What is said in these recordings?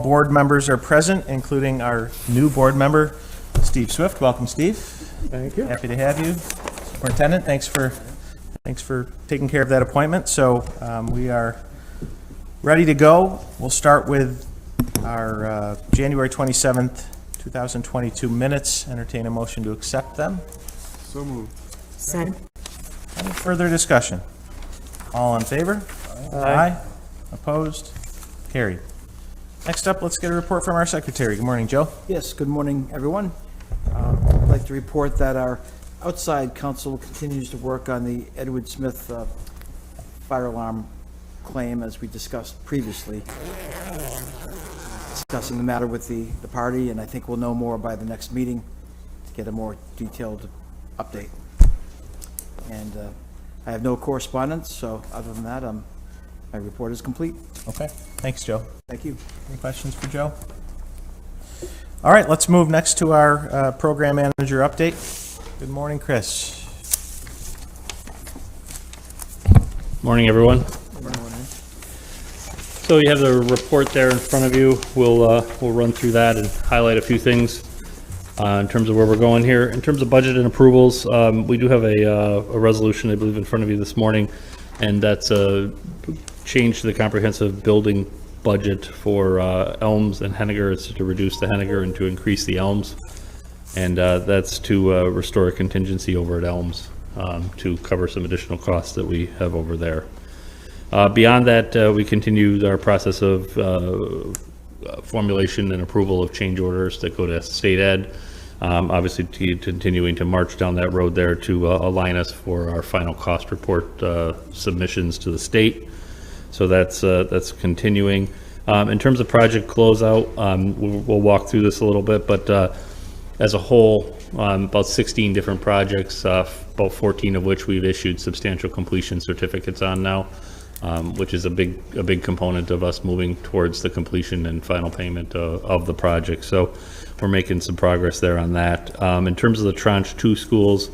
Board members are present, including our new board member, Steve Swift. Welcome, Steve. Thank you. Happy to have you. Superintendent, thanks for taking care of that appointment. So we are ready to go. We'll start with our January 27th, 2022 minutes. Entertain a motion to accept them. So moved. Second. Any further discussion? All in favor? Aye. Opposed? Carried. Next up, let's get a report from our secretary. Good morning, Joe. Yes, good morning, everyone. I'd like to report that our outside counsel continues to work on the Edward Smith fire alarm claim, as we discussed previously, discussing the matter with the party, and I think we'll know more by the next meeting to get a more detailed update. And I have no correspondence, so other than that, my report is complete. Okay. Thanks, Joe. Thank you. Any questions for Joe? All right, let's move next to our program manager update. Good morning, Chris. Morning, everyone. So you have the report there in front of you. We'll run through that and highlight a few things in terms of where we're going here. In terms of budget and approvals, we do have a resolution, I believe, in front of you this morning, and that's a change to the comprehensive building budget for Elms and Henniger. It's to reduce the Henniger and to increase the Elms, and that's to restore a contingency over at Elms to cover some additional costs that we have over there. Beyond that, we continued our process of formulation and approval of change orders that go to state ed. Obviously, continuing to march down that road there to align us for our final cost report submissions to the state. So that's continuing. In terms of project closeout, we'll walk through this a little bit, but as a whole, about 16 different projects, about 14 of which we've issued substantial completion certificates on now, which is a big component of us moving towards the completion and final payment of the project. So we're making some progress there on that. In terms of the Tranche 2 schools,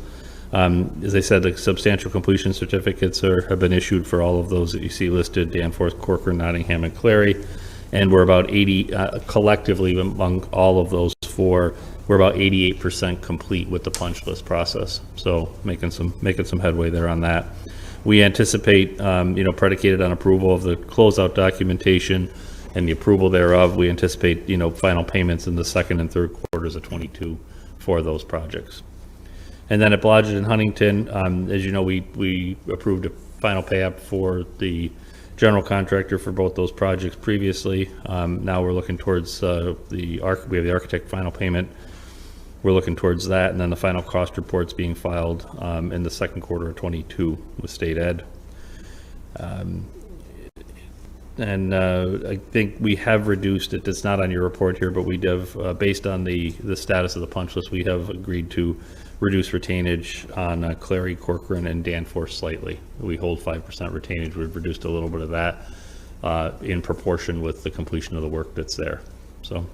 as I said, the substantial completion certificates have been issued for all of those that you see listed: Danforth, Corcoran, Nottingham, and Clary. And we're about 80, collectively among all of those four, we're about 88% complete with the punch list process. So making some headway there on that. We anticipate, predicated on approval of the closeout documentation and the approval thereof, we anticipate, final payments in the second and third quarters of 22 for those projects. And then at Blodgett and Huntington, as you know, we approved a final pay up for the general contractor for both those projects previously. Now we're looking towards we have the architect final payment. We're looking towards that, and then the final cost reports being filed in the second quarter of 22 with state ed. And I think we have reduced it. It's not on your report here, but we have, based on the status of the punch list, we have agreed to reduce retainage on Clary, Corcoran, and Danforth slightly. We hold 5% retainage. We've reduced a little bit of that in proportion with the completion of the work that's there. So,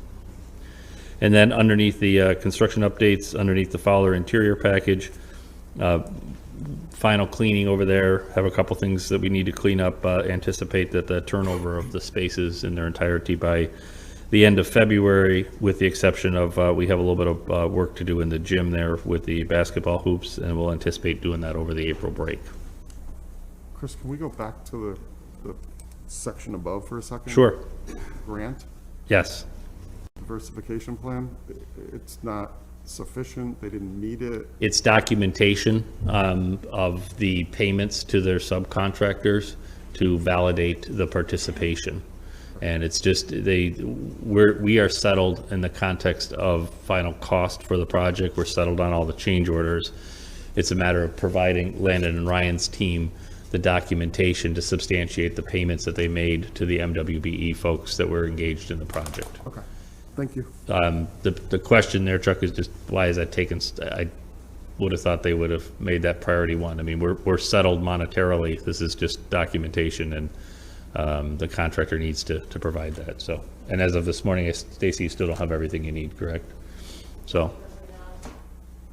and then underneath the construction updates, underneath the Fowler interior package, final cleaning over there. Have a couple things that we need to clean up. Anticipate that the turnover of the spaces in their entirety by the end of February, with the exception of we have a little bit of work to do in the gym there with the basketball hoops, and we'll anticipate doing that over the April break. Chris, can we go back to the section above for a second? Sure. Grant, Yes. diversification plan, it's not sufficient, they didn't need it. It's documentation of the payments to their subcontractors to validate the participation. And it's just, we are settled in the context of final cost for the project. We're settled on all the change orders. It's a matter of providing Landon and Ryan's team the documentation to substantiate the payments that they made to the MWBE folks that were engaged in the project. Okay, thank you. The question there, Chuck, is just why is that taken? I would have thought they would have made that priority one. I mean, we're settled monetarily. This is just documentation, and the contractor needs to provide that. So, and as of this morning, Stacy, you still don't have everything you need, correct? So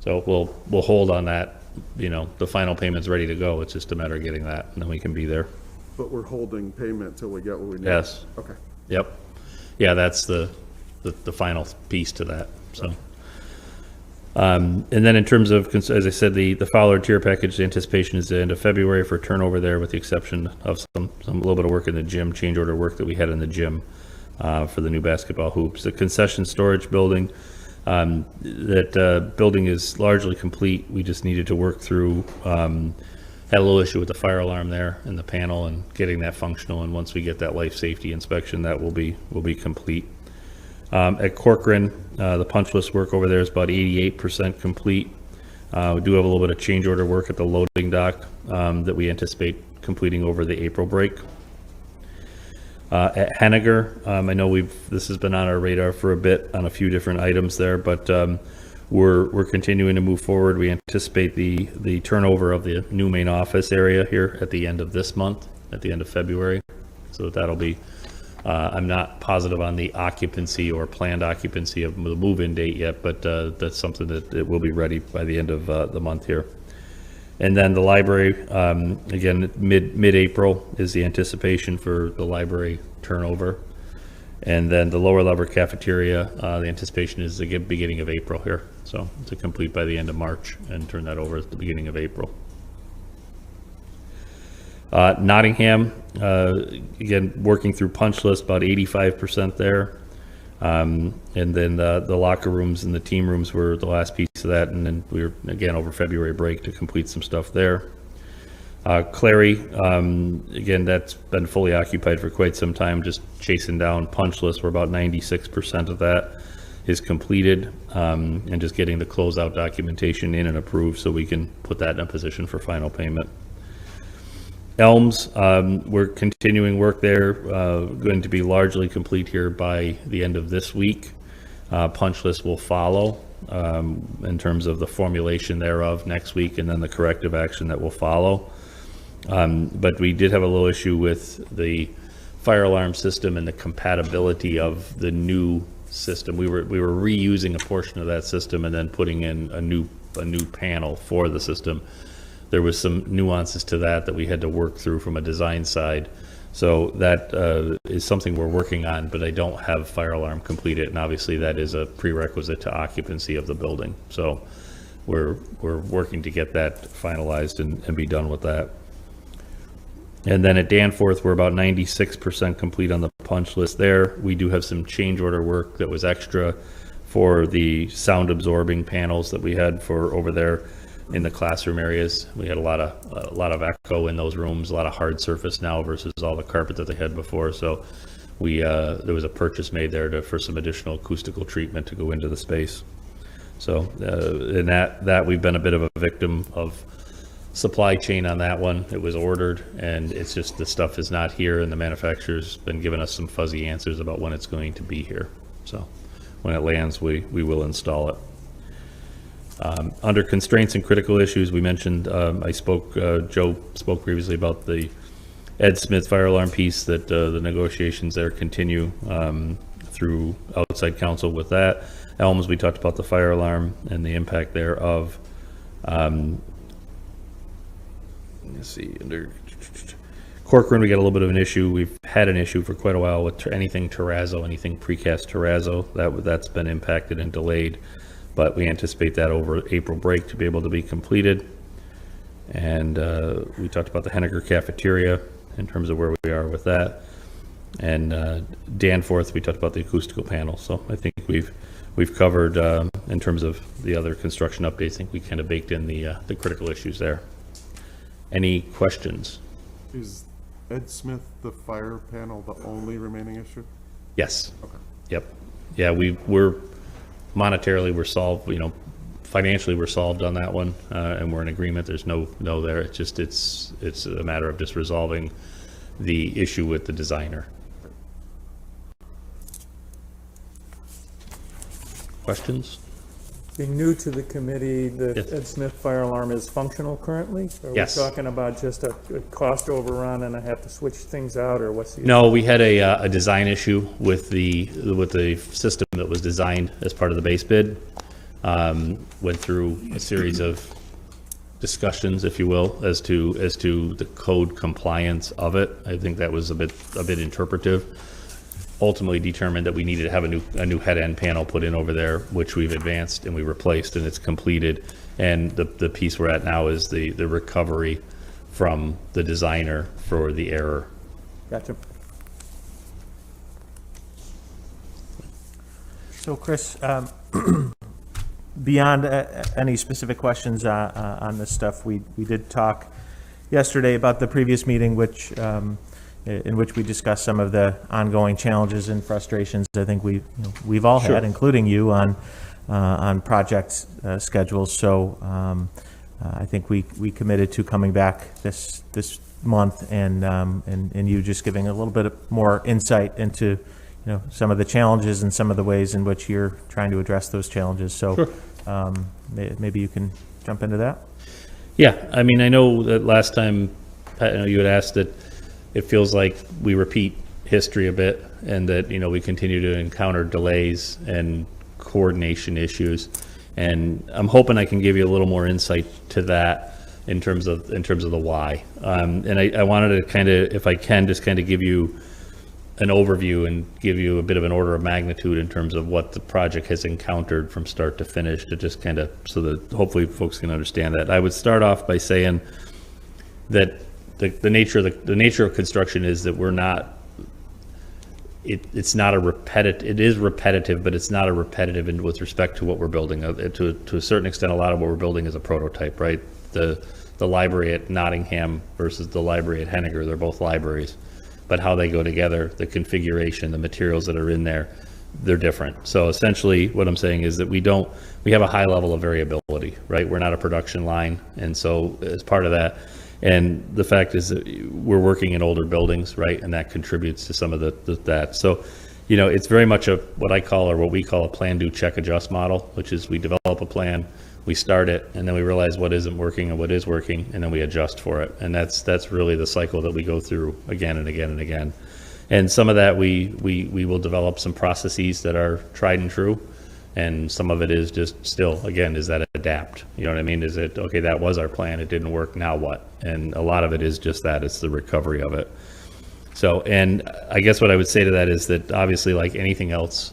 we'll hold on that. The final payment's ready to go. It's just a matter of getting that, and then we can be there. But we're holding payment till we get what we need? Yes. Okay. Yep. yeah, that's the final piece to that, so. And then in terms of, as I said, the Fowler tier package, the anticipation is the end of February for turnover there, with the exception of a little bit of work in the gym, change order work that we had in the gym for the new basketball hoops. The concession storage building, that building is largely complete. We just needed to work through, had a little issue with the fire alarm there in the panel and getting that functional, and once we get that life safety inspection, that will be complete. At Corcoran, the punch list work over there is about 88% complete. We do have a little bit of change order work at the loading dock that we anticipate completing over the April break. At Henniger, I know this has been on our radar for a bit on a few different items there, but we're continuing to move forward. We anticipate the turnover of the new main office area here at the end of this month, at the end of February. So that'll be, I'm not positive on the occupancy or planned occupancy of the move-in date yet, but that's something that it will be ready by the end of the month here. And then the library, again, mid-April is the anticipation for the library turnover. And then the lower level cafeteria, the anticipation is the beginning of April here. So to complete by the end of March and turn that over at the beginning of April. Nottingham, again, working through punch list, about 85% there. And then the locker rooms and the team rooms were the last piece of that. And then we were, again, over February break to complete some stuff there. Clary, again, that's been fully occupied for quite some time, just chasing down punch lists. We're about 96% of that is completed, and just getting the closeout documentation in and approved so we can put that in a position for final payment. Elms, we're continuing work there, going to be largely complete here by the end of this week. Punch list will follow in terms of the formulation thereof next week, and then the corrective action that will follow. But we did have a little issue with the fire alarm system and the compatibility of the new system. We were reusing a portion of that system and then putting in a new panel for the system. There was some nuances to that we had to work through from a design side. So that is something we're working on, but I don't have fire alarm completed, and obviously that is a prerequisite to occupancy of the building. So we're working to get that finalized and be done with that. And then at Danforth, we're about 96% complete on the punch list there. We do have some change order work that was extra for the sound absorbing panels that we had for over there in the classroom areas. We had a lot of echo in those rooms, a lot of hard surface now versus all the carpet that they had before. So there was a purchase made there for some additional acoustical treatment to go into the space. So in that we've been a bit of a victim of supply chain on that one. It was ordered, and it's just the stuff is not here, and the manufacturer's been giving us some fuzzy answers about when it's going to be here. So when it lands, we will install it. Under constraints and critical issues, we mentioned, Joe spoke previously about the Ed Smith fire alarm piece, that the negotiations there continue through outside counsel with that. Elms, we talked about the fire alarm and the impact thereof. Let's see, under Corcoran, we got a little bit of an issue. We've had an issue for quite a while with anything terrazzo, anything precast terrazzo. That's been impacted and delayed, but we anticipate that over April break to be able to be completed. And we talked about the Henniger cafeteria in terms of where we are with that. And Danforth, we talked about the acoustical panel. So I think we've covered in terms of the other construction updates. I think we kind of baked in the critical issues there. Any questions? Is Ed Smith, the fire panel, the only remaining issue? Yes. Okay. Yep. Yeah, we're monetarily we're solved. Financially we're solved on that one, and we're in agreement. There's no there. It's just it's a matter of just resolving the issue with the designer. Questions? Being new to the committee, the Yes. Ed Smith fire alarm is functional currently? Yes. Are we talking about just a cost overrun and I have to switch things out, or what's the? No, we had a design issue with the system that was designed as part of the base bid. Went through a series of discussions, if you will, as to the code compliance of it. I think that was a bit interpretive. ultimately determined that we needed to have a new head end panel put in over there, which we've advanced and we replaced, and it's completed. And the piece we're at now is the recovery from the designer for the error. Gotcha. So Chris, beyond any specific questions on this stuff, we did talk yesterday about the previous meeting, which in which we discussed some of the ongoing challenges and frustrations I think we've all had, including you, on project schedules. So I think we committed to coming back this month and you just giving a little bit more insight into some of the challenges and some of the ways in which you're trying to address those challenges. So maybe you can jump into that. Yeah, I mean, I know that last time, Pat, I know you had asked that it feels like we repeat history a bit, and that we continue to encounter delays and coordination issues. And I'm hoping I can give you a little more insight to that in terms of the why. And I wanted to kind of, if I can, just kind of give you an overview and give you a bit of an order of magnitude in terms of what the project has encountered from start to finish, to just kind of, so that hopefully folks can understand that. I would start off by saying that the nature of construction is that we're not, it's not a repetitive, it is repetitive, but it's not a repetitive with respect to what we're building. To a certain extent, a lot of what we're building is a prototype, right? The library at Nottingham versus the library at Henniger, they're both libraries, but how they go together, the configuration, the materials that are in there, they're different. So essentially what I'm saying is that we have a high level of variability, right? We're not a production line. And so as part of that, and the fact is that we're working in older buildings, right? And that contributes to some of that. So, it's very much what I call, or what we call, a plan, do, check, adjust model, which is we develop a plan, we start it, and then we realize what isn't working and what is working, and then we adjust for it. And that's really the cycle that we go through again and again and again. And some of that we will develop some processes that are tried and true. And some of it is just still, again, is that adapt? You know what I mean? Is it, okay, that was our plan, it didn't work, now what? And a lot of it is just that, it's the recovery of it. So, and I guess what I would say to that is that obviously, like anything else,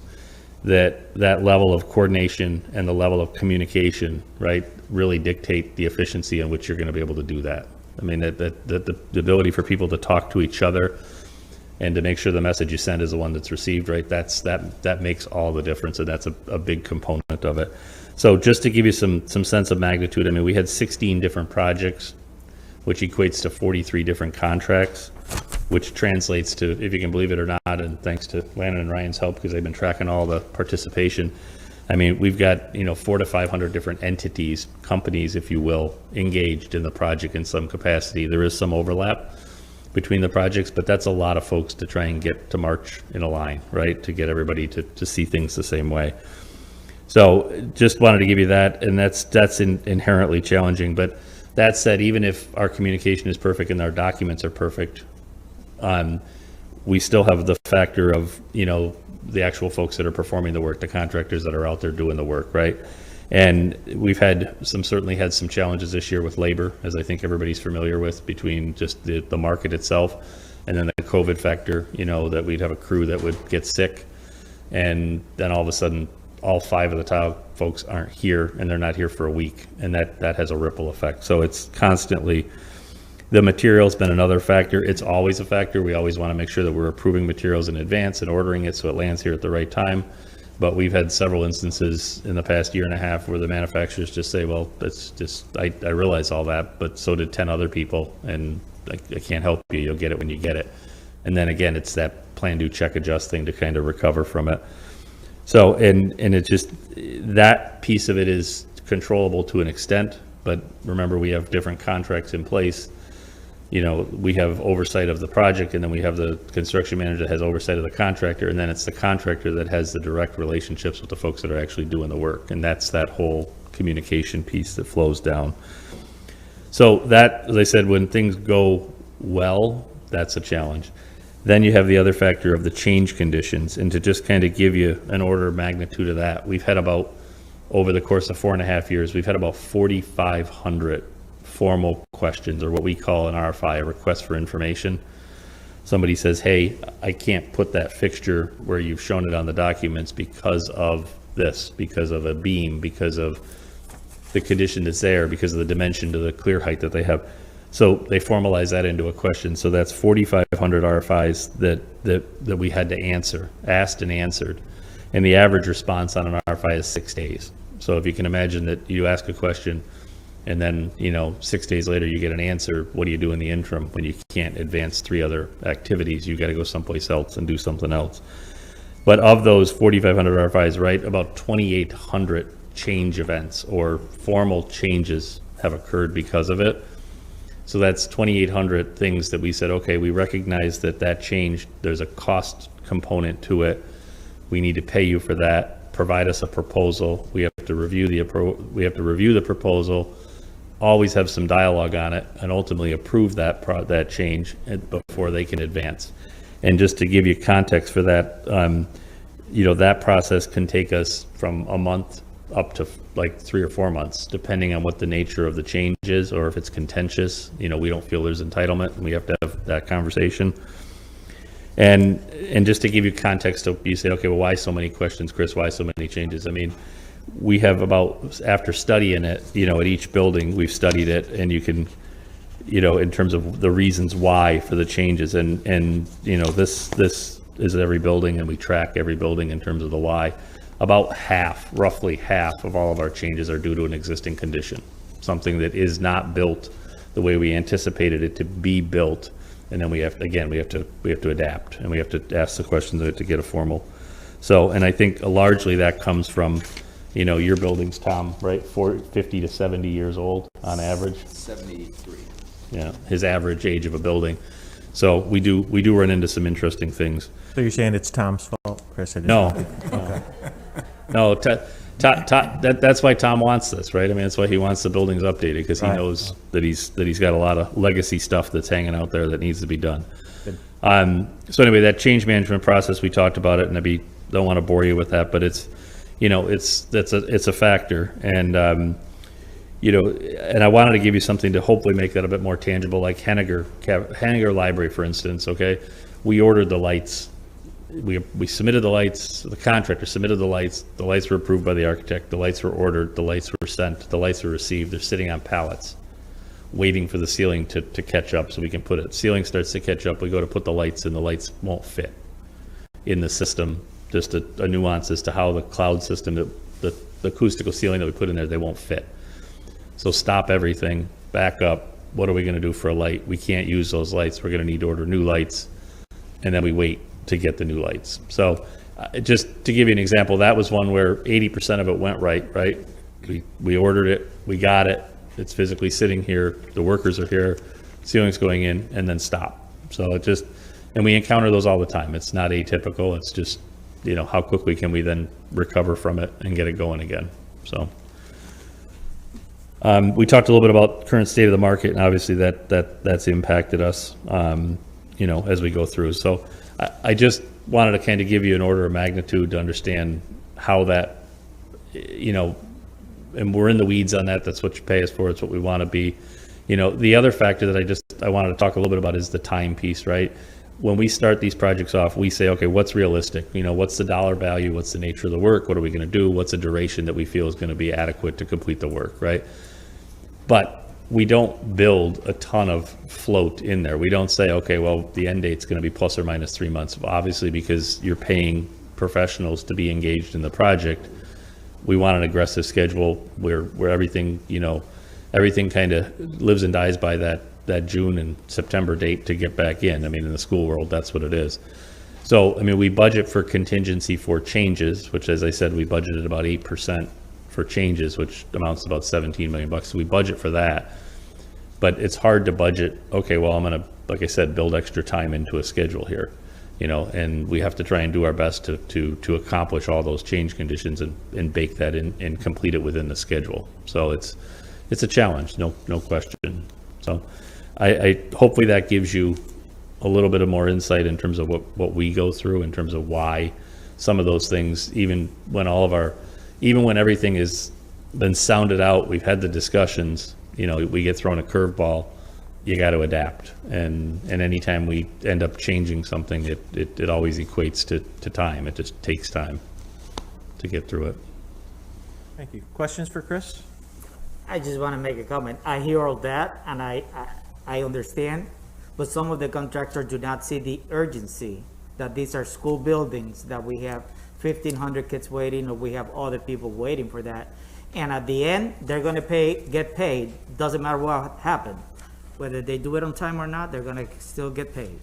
that level of coordination and the level of communication, right, really dictate the efficiency in which you're going to be able to do that. I mean, the ability for people to talk to each other and to make sure the message you send is the one that's received, right? That makes all the difference, and that's a big component of it. So just to give you some sense of magnitude, I mean, we had 16 different projects, which equates to 43 different contracts, which translates to, if you can believe it or not, and thanks to Landon and Ryan's help, because they've been tracking all the participation, I mean, we've got 400 to 500 different entities, companies, if you will, engaged in the project in some capacity. There is some overlap between the projects, but that's a lot of folks to try and get to march in a line, right? To get everybody to see things the same way. So just wanted to give you that, and that's inherently challenging. But that said, even if our communication is perfect and our documents are perfect, we still have the factor of, the actual folks that are performing the work, the contractors that are out there doing the work, right? And we've certainly had some challenges this year with labor, as I think everybody's familiar with, between just the market itself and then the COVID factor, that we'd have a crew that would get sick, and then all of a sudden all 5 of the tile folks aren't here, and they're not here for a week, and that has a ripple effect. So it's constantly, the material's been another factor. It's always a factor. We always want to make sure that we're approving materials in advance and ordering it so it lands here at the right time. But we've had several instances in the past year and a half where the manufacturers just say, well, it's just, I realize all that, but so did 10 other people, and I can't help you. You'll get it when you get it. And then again, it's that plan, do, check, adjust thing to kind of recover from it. So, and it's just, that piece of it is controllable to an extent, but remember, we have different contracts in place. We have oversight of the project, and then we have the construction manager that has oversight of the contractor, and then it's the contractor that has the direct relationships with the folks that are actually doing the work. And that's that whole communication piece that flows down. So that, as I said, when things go well, that's a challenge. Then you have the other factor of the change conditions. And to just kind of give you an order of magnitude of that, we've had about, over the course of 4.5 years, we've had about 4,500 formal questions, or what we call an RFI, a request for information. somebody says, hey, I can't put that fixture where you've shown it on the documents because of this, because of a beam, because of the condition that's there, because of the dimension to the clear height that they have. So they formalize that into a question. So that's 4,500 RFIs that we had to asked and answered. And the average response on an RFI is 6 days. So if you can imagine that you ask a question and then, 6 days later you get an answer, what do you do in the interim when you can't advance 3 other activities? You got to go someplace else and do something else. But of those 4,500 RFIs, right, about 2,800 change events or formal changes have occurred because of it. So that's 2,800 things that we said, okay, we recognize that change, there's a cost component to it. We need to pay you for that. Provide us a proposal. We have to review the proposal, always have some dialogue on it, and ultimately approve that change before they can advance. And just to give you context for that, that process can take us from a month up to like 3 or 4 months, depending on what the nature of the change is, or if it's contentious. We don't feel there's entitlement, and we have to have that conversation. And just to give you context, you say, okay, well, why so many questions, Chris? Why so many changes? I mean, we have after studying it, at each building, we've studied it, and you can, in terms of the reasons why for the changes, and this is every building, and we track every building in terms of the why. About roughly half of all of our changes are due to an existing condition, something that is not built the way we anticipated it to be built. And then we have to adapt, and we have to ask the questions to get a formal. So, and I think largely that comes from, your buildings, Tom, right? 50 to 70 years old on average. 73. Yeah, his average age of a building. So we do run into some interesting things. So you're saying it's Tom's fault, Chris? No. No, that's why Tom wants this, right? I mean, that's why he wants the buildings updated, because he Right. knows that he's got a lot of legacy stuff that's hanging out there that needs to be done. So anyway, that change management process, we talked about it, and don't want to bore you with that, but it's a factor, and and I wanted to give you something to hopefully make that a bit more tangible, like Henniger Library, for instance. Okay, we ordered the lights. We submitted the lights, the contractor submitted the lights were approved by the architect, the lights were ordered, the lights were sent, the lights were received, they're sitting on pallets, waiting for the ceiling to catch up so we can put it. Ceiling starts to catch up, we go to put the lights in, the lights won't fit in the system. Just a nuance as to how the cloud system, the acoustical ceiling that we put in there, they won't fit. So stop everything, back up, what are we gonna do for a light? We can't use those lights, we're gonna need to order new lights, and then we wait to get the new lights. So just to give you an example, that was one where 80% of it went right? We ordered it, we got it, it's physically sitting here, the workers are here, ceiling's going in, and then stop. So and we encounter those all the time. It's not atypical, it's just, how quickly can we then recover from it and get it going again? So we talked a little bit about current state of the market, and obviously that's impacted us, as we go through. So I just wanted to kind of give you an order of magnitude to understand how that, and we're in the weeds on that. That's what you pay us for. It's what we want to be. The other factor that I wanted to talk a little bit about is the time piece, right? When we start these projects off, we say, okay, what's realistic? What's the dollar value? What's the nature of the work? What are we going to do? What's the duration that we feel is going to be adequate to complete the work, right? But we don't build a ton of float in there. We don't say, okay, well, the end date's going to be plus or minus 3 months. Obviously, because you're paying professionals to be engaged in the project, we want an aggressive schedule where everything, everything kind of lives and dies by that June and September date to get back in. I mean, in the school world, that's what it is. So, I mean, we budget for contingency for changes, which, as I said, we budgeted about 8% for changes, which amounts to about $17 million. So we budget for that, but it's hard to budget. Okay, well, I'm going to, like I said, build extra time into a schedule here, and we have to try and do our best to accomplish all those change conditions and bake that in and complete it within the schedule. So it's a challenge, no question. So I hopefully that gives you a little bit of more insight in terms of what we go through, in terms of why some of those things, even when everything has been sounded out, we've had the discussions, we get thrown a curveball, you got to adapt. And anytime we end up changing something, it always equates to time. It just takes time to get through it. Thank you. Questions for Chris? I just want to make a comment. I hear all that, and I understand, but some of the contractors do not see the urgency that these are school buildings, that we have 1,500 kids waiting, or we have other people waiting for that. And at the end, they're going to get paid. Doesn't matter what happened. Whether they do it on time or not, they're going to still get paid.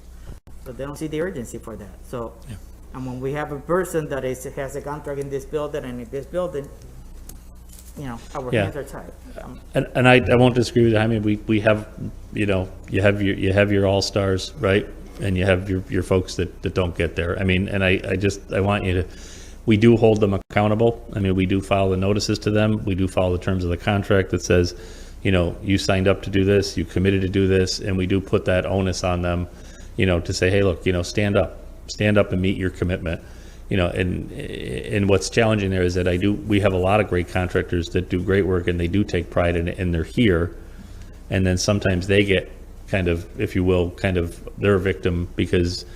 So they don't see the urgency for that. So, and when we have a person that has a contract in this building and in this building, you know, our Yeah. hands are tied. And I won't disagree with that. I mean, we have, you know, you have your all-stars, right? And you have your folks that don't get there. I mean, and I want you to, we do hold them accountable. I mean, we do file the notices to them. We do follow the terms of the contract that says, you know, you signed up to do this, you committed to do this, and we do put that onus on them, you know, to say, hey, look, you know, stand up and meet your commitment. You know, and what's challenging there is that we have a lot of great contractors that do great work, and they do take pride in it, and they're here. And then sometimes they get kind of, if you will, they're a victim because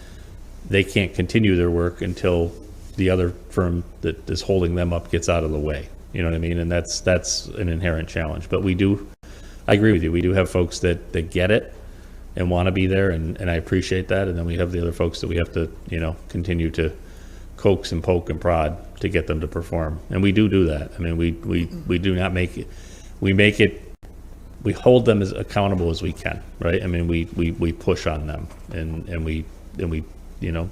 they can't continue their work until the other firm that is holding them up gets out of the way. You know what I mean? And that's an inherent challenge. But I agree with you. We do have folks that get it and want to be there, and I appreciate that. And then we have the other folks that we have to, you know, continue to coax and poke and prod to get them to perform. And we do that. I mean, we do not make it, we hold them as accountable as we can, right? I mean, we push on them, and we, you know,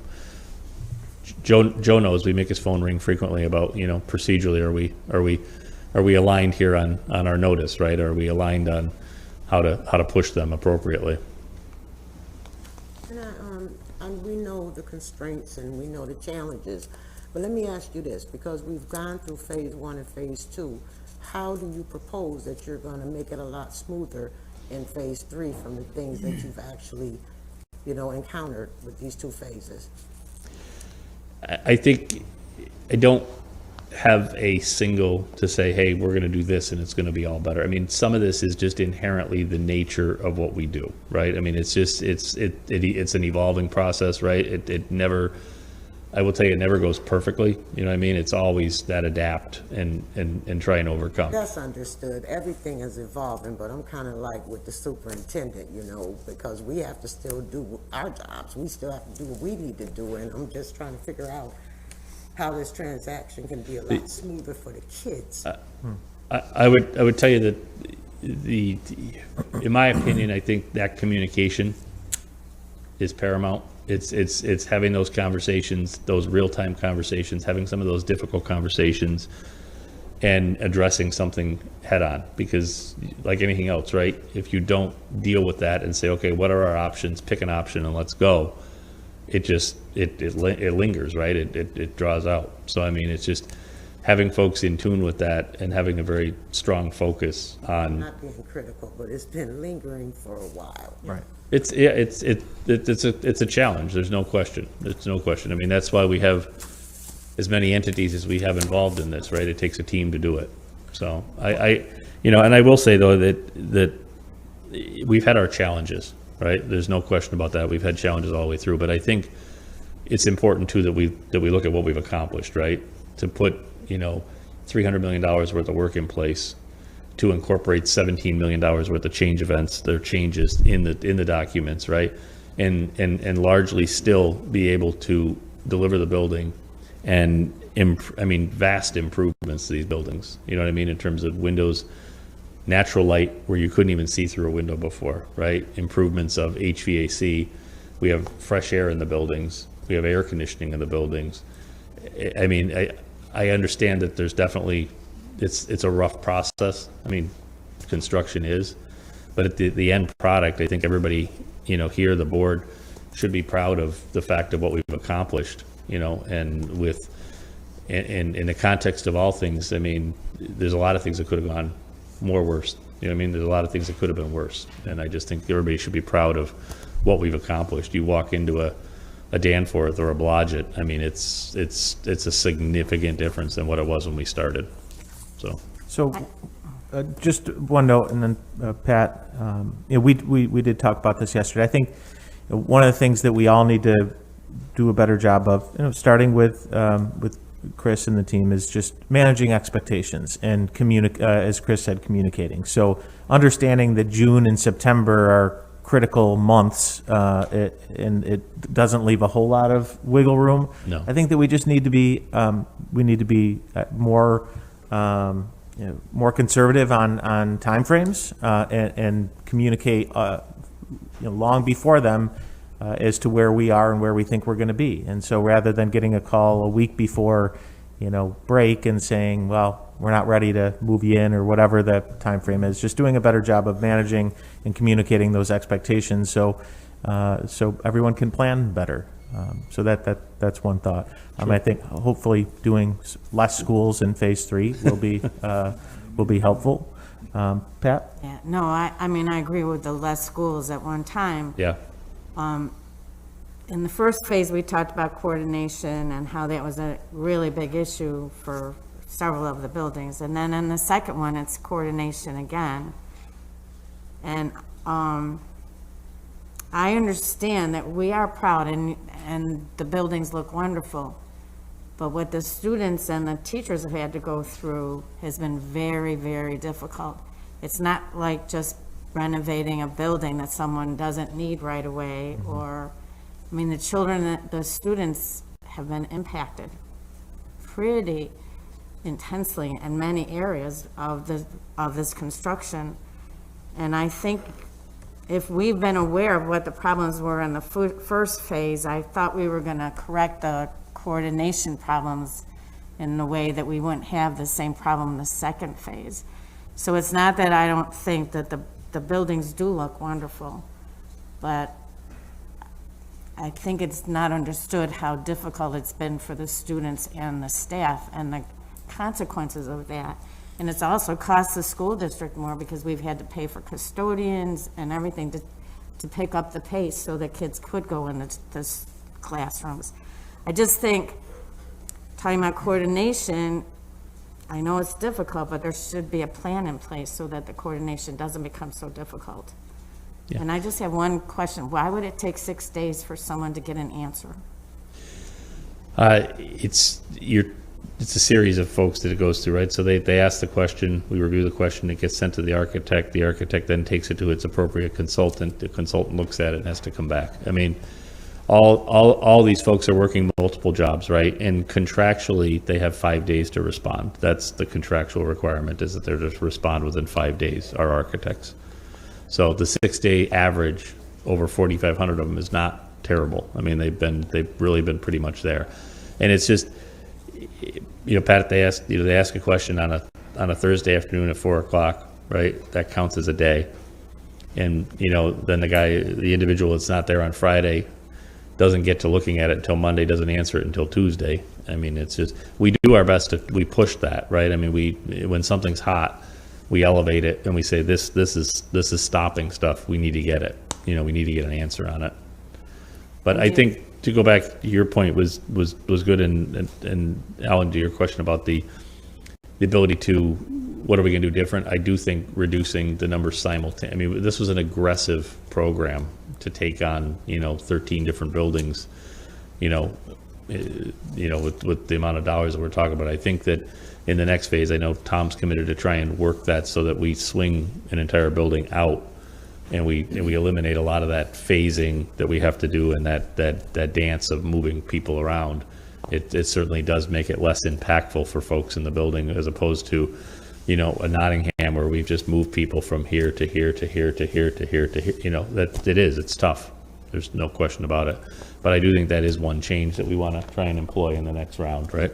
Joe knows we make his phone ring frequently about, you know, procedurally, are we aligned here on our notice, right? Are we aligned on how to push them appropriately? And we know the constraints and we know the challenges, but let me ask you this, because we've gone through phase 1 and phase 2, how do you propose that you're going to make it a lot smoother in phase 3 from the things that you've actually, you know, encountered with these 2 phases? I think I don't have a single to say, hey, we're going to do this and it's going to be all better. I mean, some of this is just inherently the nature of what we do, right? I mean, it's just, it's an evolving process, right? It never, I will tell you, it never goes perfectly. You know what I mean? It's always that adapt and try and overcome. That's understood. Everything is evolving, but I'm kind of like with the superintendent, you know, because we have to still do our jobs. We still have to do what we need to do, and I'm just trying to figure out how this transaction can be a lot smoother for the kids. I would tell you that in my opinion, I think that communication is paramount. It's having those conversations, those real-time conversations, having some of those difficult conversations, and addressing something head-on. Because like anything else, right? If you don't deal with that and say, okay, what are our options? Pick an option and let's go. It just it lingers, right? It draws out. So I mean, it's just having folks in tune with that and having a very strong focus on. Not being critical, but it's been lingering for a while. Right. It's a challenge. There's no question. There's no question. I mean, that's why we have as many entities as we have involved in this, right? It takes a team to do it. So you know, and I will say though that we've had our challenges, right? There's no question about that. We've had challenges all the way through, but I think it's important too that we look at what we've accomplished, right? To put, you know, $300 million worth of work in place, to incorporate $17 million worth of change events, their changes in the documents, right? And largely still be able to deliver the building and vast improvements to these buildings. You know what I mean? In terms of windows, natural light where you couldn't even see through a window before, right? Improvements of HVAC. We have fresh air in the buildings. We have air conditioning in the buildings. I mean, I understand that there's definitely, it's a rough process. I mean, construction is, but at the end product, I think everybody, you know, here, the board should be proud of the fact of what we've accomplished, you know, and in the context of all things, I mean, there's a lot of things that could have gone more worse. You know what I mean? There's a lot of things that could have been worse. And I just think everybody should be proud of what we've accomplished. You walk into a Danforth or a Blodgett, I mean, it's a significant difference than what it was when we started. So Just one note, and then Pat, we did talk about this yesterday. I think one of the things that we all need to do a better job of, starting with Chris and the team, is just managing expectations and as Chris said, communicating. So understanding that June and September are critical months, and it doesn't leave a whole lot of wiggle room. No. I think that we just need to be more more conservative on timeframes, and communicate long before them as to where we are and where we think we're going to be. And so rather than getting a call a week before break and saying, well, we're not ready to move you in, or whatever the time frame is, just doing a better job of managing and communicating those expectations so everyone can plan better. So that's one thought. I think hopefully doing less schools in phase 3 will be helpful. Pat? Yeah, no, I mean, I agree with the less schools at one time. Yeah. In the first phase, we talked about coordination and how that was a really big issue for several of the buildings. And then in the second one, it's coordination again. And I understand that we are proud and the buildings look wonderful. But what the students and the teachers have had to go through has been very, very difficult. It's not like just renovating a building that someone doesn't need right away, or, I mean, the children, the students have been impacted pretty intensely in many areas of this construction. And I think if we've been aware of what the problems were in the first phase, I thought we were going to correct the coordination problems in a way that we wouldn't have the same problem in the second phase. So it's not that I don't think that the buildings do look wonderful, but I think it's not understood how difficult it's been for the students and the staff and the consequences of that. And it's also cost the school district more because we've had to pay for custodians and everything to pick up the pace so that kids could go in the classrooms. I just think, talking about coordination, I know it's difficult, but there should be a plan in place so that the coordination doesn't become so difficult. Yeah. And I just have one question. Why would it take 6 days for someone to get an answer? It's a series of folks that it goes through, right? So they ask the question, we review the question, it gets sent to the architect then takes it to its appropriate consultant, the consultant looks at it and has to come back. I mean, all these folks are working multiple jobs, right? And contractually, they have 5 days to respond. That's the contractual requirement, is that they're just respond within 5 days, our architects. So the 6-day average, over 4,500 of them, is not terrible. I mean, they've really been pretty much there. And it's just, Pat, they ask a question on a Thursday afternoon at 4 o'clock, right? That counts as a day. And, then the individual that's not there on Friday doesn't get to looking at it until Monday, doesn't answer it until Tuesday. I mean, it's just, we do our best we push that, right? I mean, when something's hot, we elevate it and we say, this is stopping stuff. We need to get it. We need to get an answer on it. But I think, to go back, your point was good, and Alan, to your question about the ability to, what are we going to do different? I do think reducing the numbers simultaneously. I mean, this was an aggressive program to take on, 13 different buildings, with the amount of dollars that we're talking about. I think that in the next phase, I know Tom's committed to try and work that so that we swing an entire building out. And we eliminate a lot of that phasing that we have to do, and that dance of moving people around. It certainly does make it less impactful for folks in the building, as opposed to, a Nottingham where we've just moved people from here to here to here to here to here to here. It's tough. There's no question about it. But I do think that is one change that we want to try and employ in the next round, right?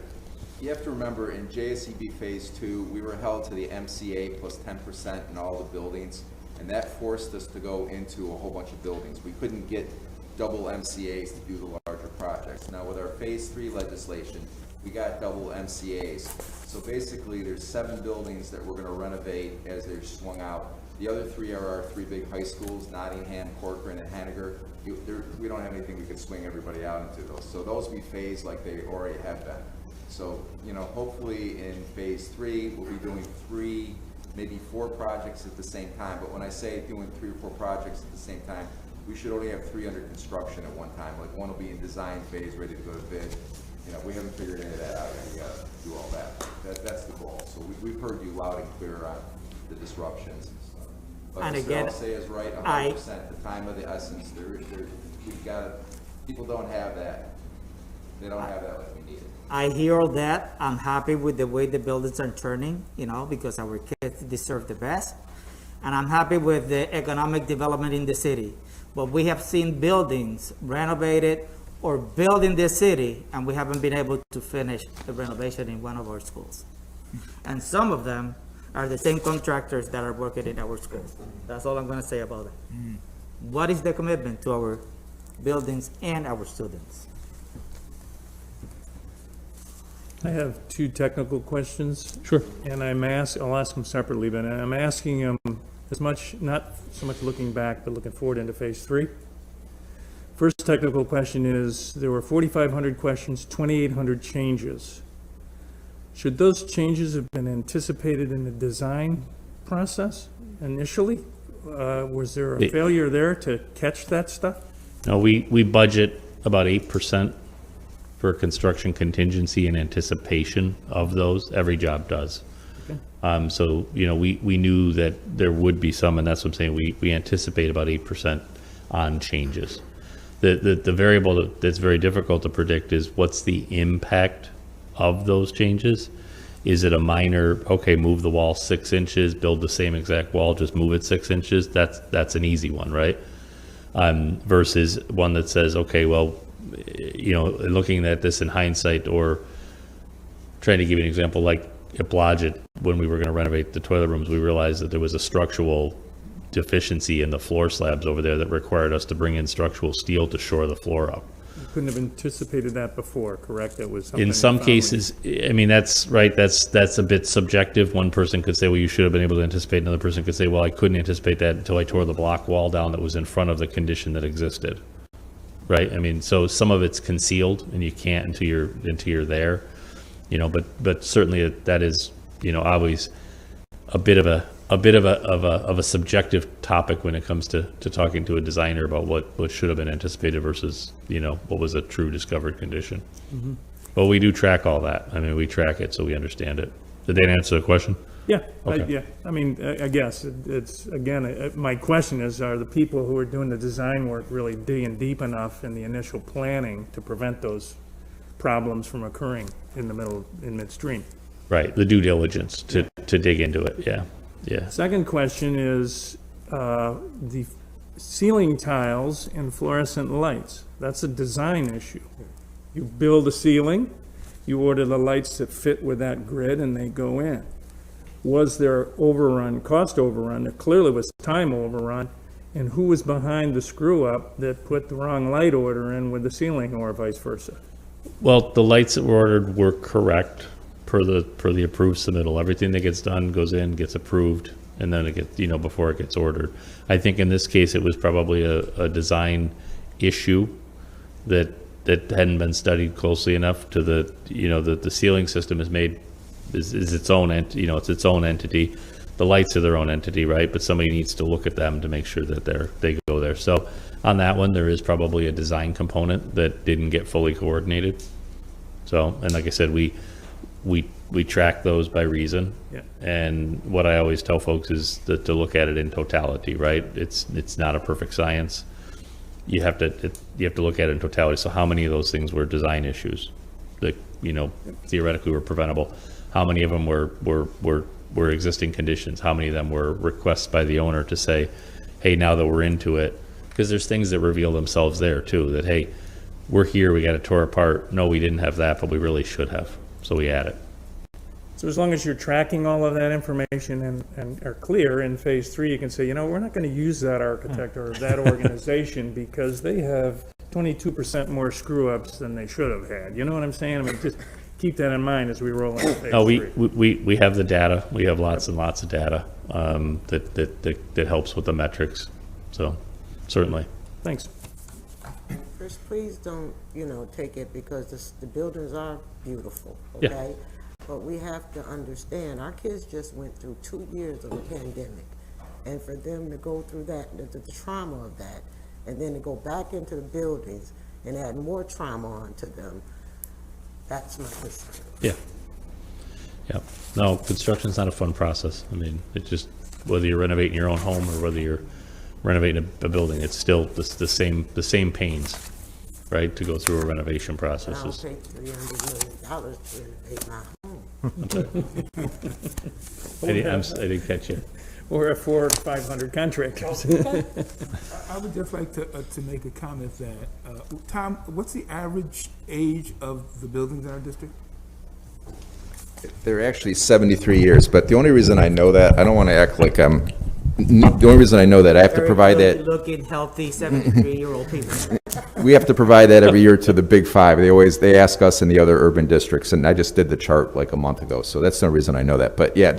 You have to remember, in JSCB Phase 2, we were held to the MCA plus 10% in all the buildings. And that forced us to go into a whole bunch of buildings. We couldn't get double MCAs to do the larger projects. Now with our Phase 3 legislation, we got double MCAs. So basically there's 7 buildings that we're going to renovate as they're swung out. The other 3 are our 3 big high schools, Nottingham, Corcoran, and Henniger. We don't have anything we could swing everybody out into those. So those will be phased like they already have been. So, hopefully in Phase 3, we'll be doing 3 maybe 4 projects at the same time, but when I say doing 3 or 4 projects at the same time, we should only have 3 under construction at one time, like one will be in design phase, ready to go to bid. You know, we haven't figured any of that out yet, we gotta do all that. That's the goal, so we've heard you loud and clear on the disruptions and stuff. But And Mr. again, Alsay is right, 100%, the time of the essence, we've gotta, people don't have that. They don't have that like we need it. I hear all that. I'm happy with the way the buildings are turning, you know, because our kids deserve the best. And I'm happy with the economic development in the city. But we have seen buildings renovated or built in this city, and we haven't been able to finish the renovation in one of our schools. And some of them are the same contractors that are working in our schools. That's all I'm gonna say about it. What is the commitment to our buildings and our students? I have 2 technical questions. Sure. And I'll ask them separately, but I'm asking them as much, not so much looking back, but looking forward into phase 3. First technical question is, there were 4,500 questions, 2,800 changes. Should those changes have been anticipated in the design process initially? Was there a failure there to catch that stuff? No, we budget about 8% for construction contingency in anticipation of those. Every job does. Okay. So, you know, we knew that there would be some, and that's what I'm saying, we anticipate about 8% on changes. The variable that's very difficult to predict is what's the impact of those changes. Is it a minor, okay, move the wall 6 inches, build the same exact wall, just move it 6 inches? That's an easy one, right? Versus one that says, okay, well, you know, looking at this in hindsight, or trying to give you an example, like at Blodgett, when we were going to renovate the toilet rooms, we realized that there was a structural deficiency in the floor slabs over there that required us to bring in structural steel to shore the floor up. You couldn't have anticipated that before, correct? That was something In some you found when you- cases, I mean, that's right, that's a bit subjective. One person could say, well, you should have been able to anticipate. Another person could say, well, I couldn't anticipate that until I tore the block wall down that was in front of the condition that existed. Right? I mean, so some of it's concealed and you can't until you're there, you know, but certainly that is, you know, always a bit of a subjective topic when it comes to talking to a designer about what should have been anticipated versus, you know, what was a true discovered condition. Mm-hmm. But we do track all that. I mean, we track it so we understand it. Did that answer the question? Yeah, Okay. yeah. I mean, I guess it's, again, my question is, are the people who are doing the design work really digging deep enough in the initial planning to prevent those problems from occurring in midstream? Right, the due diligence to dig into it, yeah, yeah. Second question is, the ceiling tiles and fluorescent lights. That's a design issue. You build a ceiling, you order the lights that fit with that grid, and they go in. Was there cost overrun? There clearly was time overrun. And who was behind the screw-up that put the wrong light order in with the ceiling, or vice versa? Well, the lights that were ordered were correct per the approved submittal. Everything that gets done goes in, gets approved, and then it gets, you know, before it gets ordered. I think in this case, it was probably a design issue that hadn't been studied closely enough to the ceiling system is its own it's its own entity. The lights are their own entity, right? But somebody needs to look at them to make sure that they go there. So on that one, there is probably a design component that didn't get fully coordinated. So, and like I said, we track those by reason. Yeah. And what I always tell folks is to look at it in totality, right? It's not a perfect science. You have to look at it in totality. So how many of those things were design issues that, you know, theoretically were preventable? How many of them were existing conditions? How many of them were requests by the owner to say, hey, now that we're into it, because there's things that reveal themselves there too, that, hey, we're here, we got it tore apart. No, we didn't have that, but we really should have. So we add it. So as long as you're tracking all of that information and are clear in phase 3, you can say, you know, we're not going to use that architect or that organization because they have 22% more screw-ups than they should have had. You know what I'm saying? I mean, just keep that in mind as we roll into phase 3. We have the data. We have lots and lots of data that helps with the metrics. So certainly. Thanks. Chris, please don't, take it because the buildings are beautiful, Yeah. okay? But we have to understand, our kids just went through 2 years of a pandemic. And for them to go through that, the trauma of that, and then to go back into the buildings and add more trauma onto them, that's my concern. Yeah. Yeah. No, construction's not a fun process. I mean, it's just, whether you're renovating your own home or whether you're renovating a building, it's still the same pains, right, to go through a renovation I process. don't pay $300 million to renovate my home. I didn't catch you. Or a 400 or 500 contractors. I would just like to make a comment that, Tom, what's the average age of the buildings in our district? They're actually 73 years, but the only reason I know that, I don't want to act like I'm, the only reason I know that, I have to Very provide that. good-looking, healthy 73-year-old people. We have to provide that every year to the Big Five. They ask us in the other urban districts, and I just did the chart like a month ago, so that's the reason I know that. But yeah,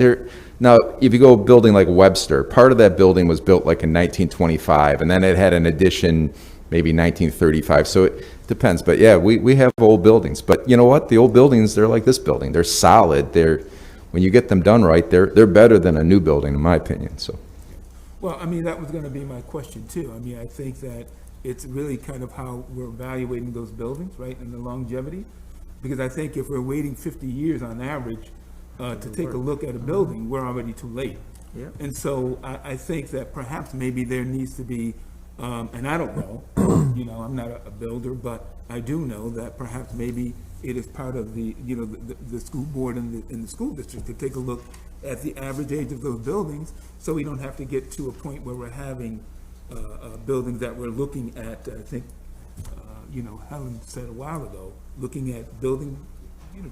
now, if you go a building like Webster, part of that building was built like in 1925, and then it had an addition maybe 1935, so it depends. But yeah, we have old buildings. But you know what? The old buildings, they're like this building. They're solid. When you get them done right, they're better than a new building, in my opinion, so. Well, I mean, that was going to be my question too. I mean, I think that it's really kind of how we're evaluating those buildings, right, and the longevity. Because I think if we're waiting 50 years on average to take a look at a building, we're already too late. Yeah. And so I think that perhaps maybe there needs to be, and I don't know, I'm not a builder, but I do know that perhaps maybe it is part of the, the school board and the school district to take a look at the average age of those buildings, so we don't have to get to a point where we're having buildings that we're looking at. I think, Helen said a while ago, looking at building,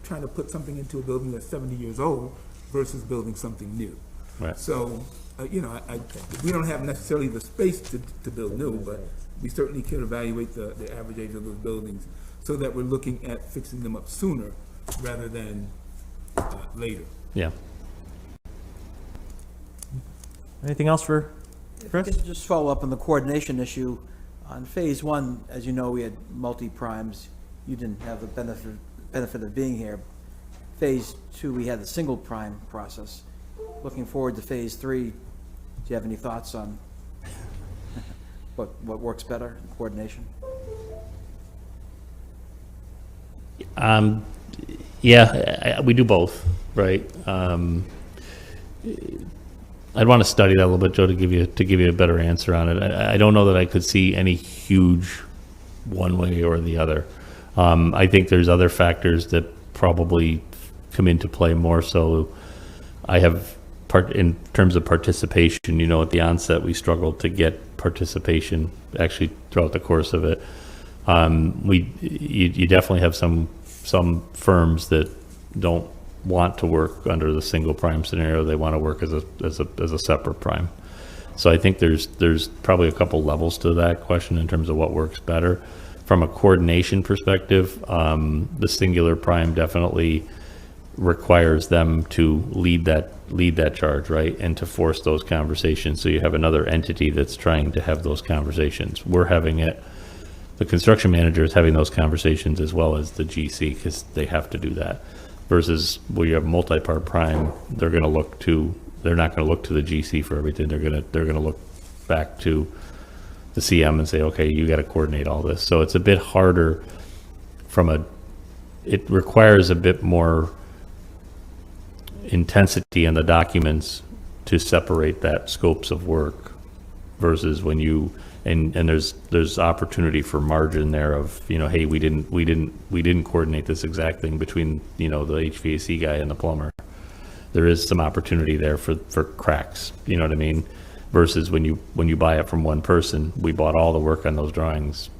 trying to put something into a building that's 70 years old versus building something new. Right. So, we don't have necessarily the space to build new, but we certainly can evaluate the average age of those buildings so that we're looking at fixing them up sooner rather than later. Yeah. Anything else for Chris? Just follow up on the coordination issue. On phase one, as you know, we had multi-primes. You didn't have the benefit of being here. Phase two, we had the single prime process. Looking forward to phase three, do you have any thoughts on what works better in coordination? Yeah, we do both, right? I'd want to study that a little bit, Joe, to give you a better answer on it. I don't know that I could see any huge one way or the other. I think there's other factors that probably come into play more so. I have in terms of participation, at the onset we struggled to get participation actually throughout the course of it. You definitely have some firms that don't want to work under the single prime scenario. They want to work as a separate prime. So I think there's probably a couple levels to that question in terms of what works better. From a coordination perspective, the singular prime definitely requires them to lead that charge, right, and to force those conversations. So you have another entity that's trying to have those conversations. We're having it. The construction manager is having those conversations as well as the GC because they have to do that. Versus where you have multi-part prime, they're not going to look to the GC for everything. They're going to look back to the CM and say, okay, you got to coordinate all this. So it's a bit harder it requires a bit more intensity in the documents to separate that scopes of work versus when you and there's opportunity for margin there of hey, we didn't coordinate this exact thing between the HVAC guy and the plumber. There is some opportunity there for cracks, you know what I mean, versus when you buy it from one person. We bought all the work on those drawings,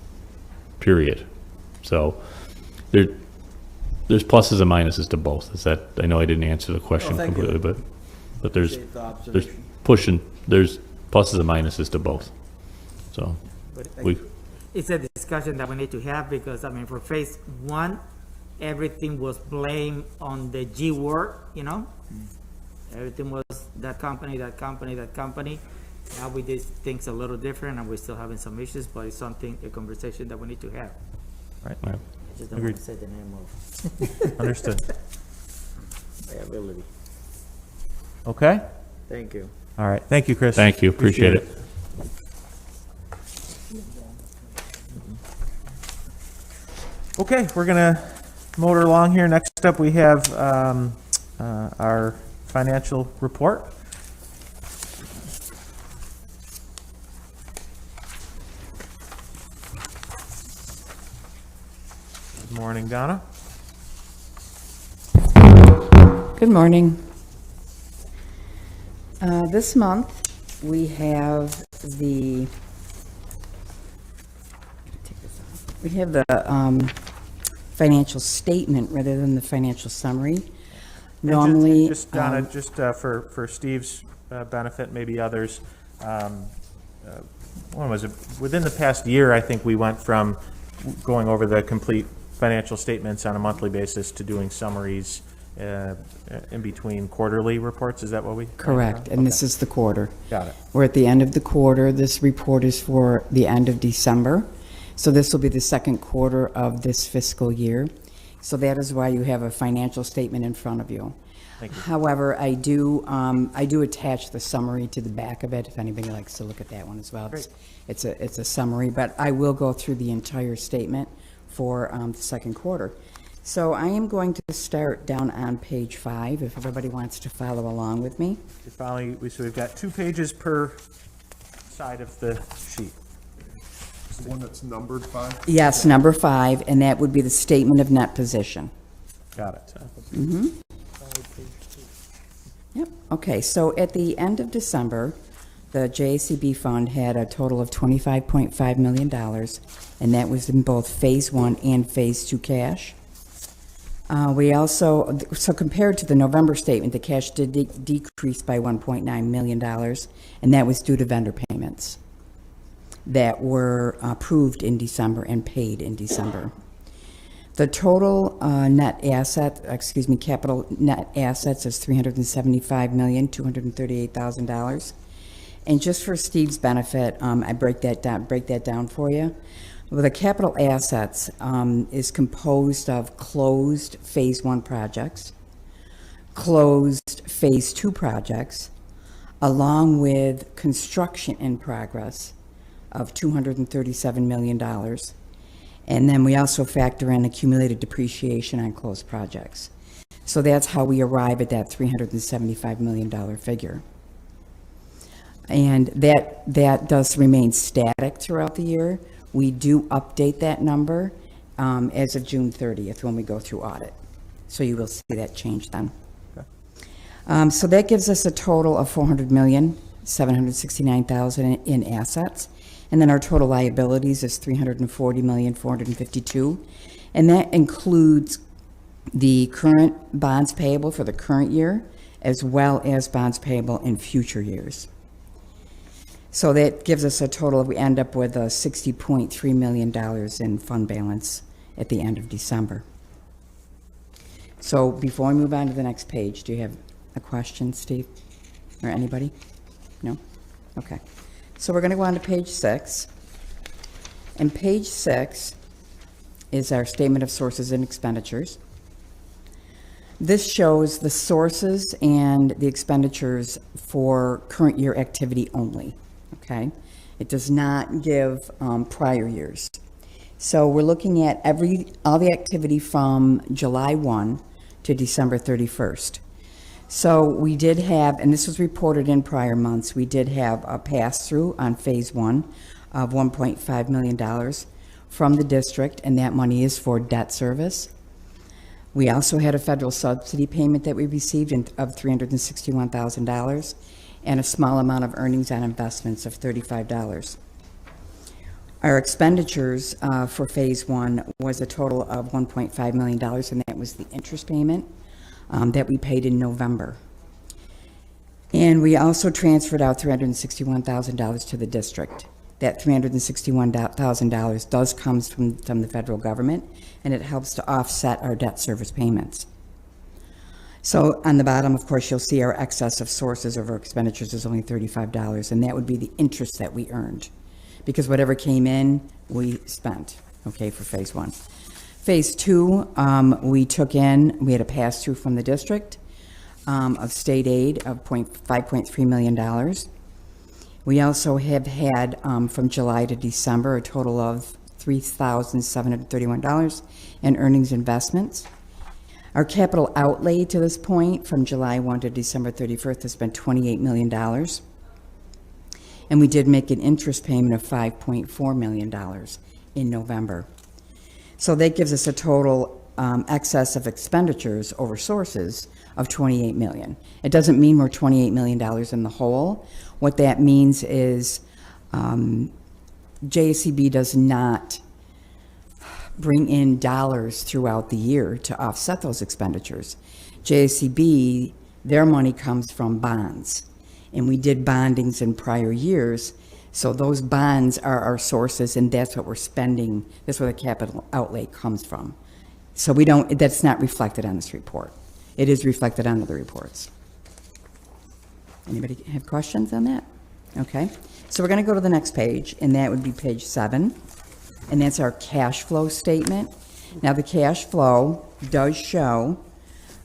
period. So there's pluses and minuses to both. I know I didn't answer the question completely, but there's pluses and minuses to both. So It's a discussion that we need to have because, for phase one, everything was blamed on the G work, Everything was that company. Now we did things a little different and we're still having some issues, but it's a conversation that we need to have. Right. I just don't want to say the name of. Understood. accountability. Okay? Thank you. All right, thank you, Chris. Thank you, appreciate it. Okay, we're gonna motor along here. Next up, we have our financial report. Good morning, Donna. Good morning. This month, we have the, financial statement rather than the financial summary. And Normally, just Donna, just for Steve's benefit, maybe others, when was it? Within the past year, I think we went from going over the complete financial statements on a monthly basis to doing summaries in between quarterly reports. Is that what we? correct, and this is the quarter. Got it. We're at the end of the quarter. This report is for the end of December. So this will be the second quarter of this fiscal year. So that is why you have a financial statement in front of you. Thank you. However, I do attach the summary to the back of it, if anybody likes to look at that one as well. Great. It's a summary, but I will go through the entire statement for the second quarter. So I am going to start down on page 5, if everybody wants to follow along with me. You're following, so we've got 2 pages per side of the sheet. The one that's numbered 5? Yes, number 5, and that would be the statement of net position. Got it. Yep, okay, so at the end of December, the JSCB fund had a total of $25.5 million, and that was in both Phase 1 and Phase 2 cash. We also, so compared to the November statement, the cash did decrease by $1.9 million, and that was due to vendor payments that were approved in December and paid in December. The total capital net assets is $375,238,000. And just for Steve's benefit, I break that down for you. Well, the capital assets is composed of closed Phase 1 projects, closed Phase 2 projects, along with construction in progress of $237 million. And then we also factor in accumulated depreciation on closed projects. So that's how we arrive at that $375 million figure. And that does remain static throughout the year. We do update that number as of June 30th when we go through audit. So you will see that change then. Okay. So that gives us a total of $400,769,000 in assets. And then our total liabilities is $340,452,000. And that includes the current bonds payable for the current year, as well as bonds payable in future years. So that gives us a total, we end up with $60.3 million in fund balance at the end of December. So before we move on to the next page, do you have a question, Steve? Or anybody? No? Okay. So we're going to go on to page 6. And page 6 is our statement of sources and expenditures. This shows the sources and the expenditures for current year activity only. Okay, it does not give prior years. So we're looking at all the activity from July 1 to December 31st. So we did have, and this was reported in prior months, we did have a pass-through on Phase 1 of $1.5 million from the district, and that money is for debt service. We also had a federal subsidy payment that we received of $361,000. And a small amount of earnings on investments of $35. Our expenditures for Phase 1 was a total of $1.5 million, and that was the interest payment that we paid in November. And we also transferred out $361,000 to the district. That $361,000 does come from the federal government, and it helps to offset our debt service payments. So on the bottom, of course, you'll see our excess of sources over expenditures is only $35, and that would be the interest that we earned. Because whatever came in, we spent, okay, for Phase 1. Phase 2, we had a pass-through from the district of state aid of $5.3 million. We also have had, from July to December, a total of $3,731 in earnings investments. Our capital outlay to this point, from July 1 to December 31st, has been $28 million. And we did make an interest payment of $5.4 million in November. So that gives us a total excess of expenditures over sources of $28 million. It doesn't mean we're $28 million in the hole. What that means is JSCB does not bring in dollars throughout the year to offset those expenditures. JSCB, their money comes from bonds, and we did bondings in prior years, so those bonds are our sources, and that's what we're spending, that's where the capital outlay comes from. So we don't, that's not reflected on this report. It is reflected on other reports. Anybody have questions on that? Okay, so we're going to go to the next page, and that would be page 7, and that's our cash flow statement. Now, the cash flow does show